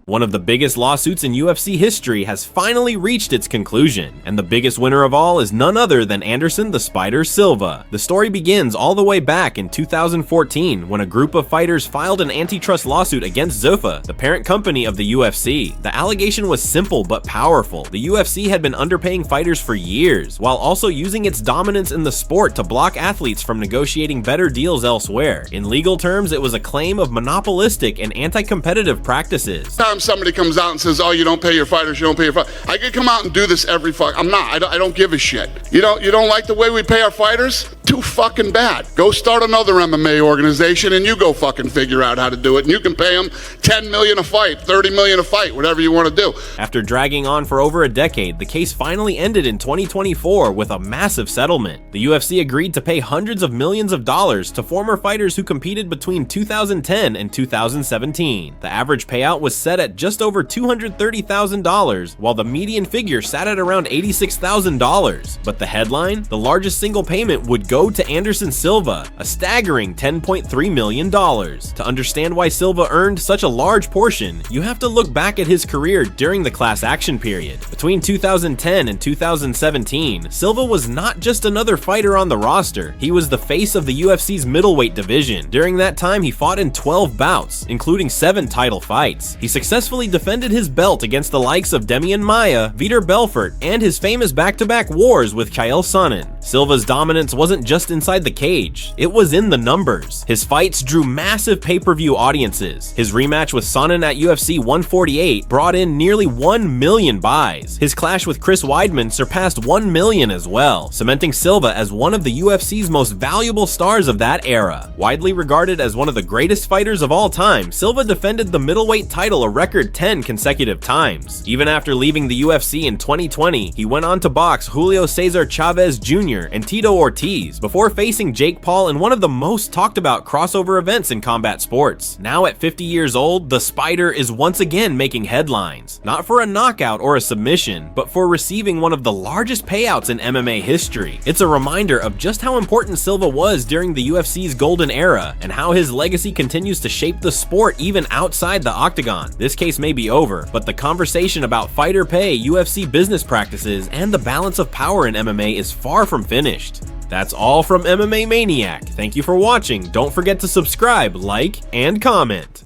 One of the biggest lawsuits in UFC history has finally reached its conclusion, and the biggest winner of all is none other than Anderson the Spider Silva. The story begins all the way back in 2014 when a group of fighters filed an antitrust lawsuit against Zuffa, the parent company of the UFC. The allegation was simple but powerful. The UFC had been underpaying fighters for years, while also using its dominance in the sport to block athletes from negotiating better deals elsewhere. In legal terms, it was a claim of monopolistic and anti-competitive practices. Somebody comes out and says, oh, you don't pay your fighters, you don't pay your fighters. I could come out and do this every fuck. I'm not. I don't give a shit. You don't like the way we pay our fighters? Too fucking bad. Go start another MMA organization and you go fucking figure out how to do it. And you can pay them $10 million a fight, $30 million a fight, whatever you want to do. After dragging on for over a decade, the case finally ended in 2024 with a massive settlement. The UFC agreed to pay hundreds of millions of dollars to former fighters who competed between 2010 and 2017. The average payout was set at just over $230,000, while the median figure sat at around $86,000. But the headline? The largest single payment would go to Anderson Silva, a staggering $10.3 million. To understand why Silva earned such a large portion, you have to look back at his career during the class action period. Between 2010 and 2017, Silva was not just another fighter on the roster, he was the face of the UFC's middleweight division. During that time, he fought in 12 bouts, including 7 title fights. He successfully defended his belt against the likes of Demian Maia, Vitor Belfort, and his famous back-to-back wars with Chael Sonnen. Silva's dominance wasn't just inside the cage, it was in the numbers. His fights drew massive pay-per-view audiences. His rematch with Sonnen at UFC 148 brought in nearly 1 million buys. His clash with Chris Weidman surpassed 1 million as well, cementing Silva as one of the UFC's most valuable stars of that era. Widely regarded as one of the greatest fighters of all time, Silva defended the middleweight title a record 10 consecutive times. Even after leaving the UFC in 2020, he went on to box Julio Cesar Chavez Jr. and Tito Ortiz before facing Jake Paul in one of the most talked about crossover events in combat sports. Now at 50 years old, the Spider is once again making headlines, not for a knockout or a submission, but for receiving one of the largest payouts in MMA history. It's a reminder of just how important Silva was during the UFC's golden era, and how his legacy continues to shape the sport even outside the octagon. This case may be over, but the conversation about fighter pay, UFC business practices, and the balance of power in MMA is far from finished. That's all from MMA Maniac. Thank you for watching. Don't forget to subscribe, like, and comment.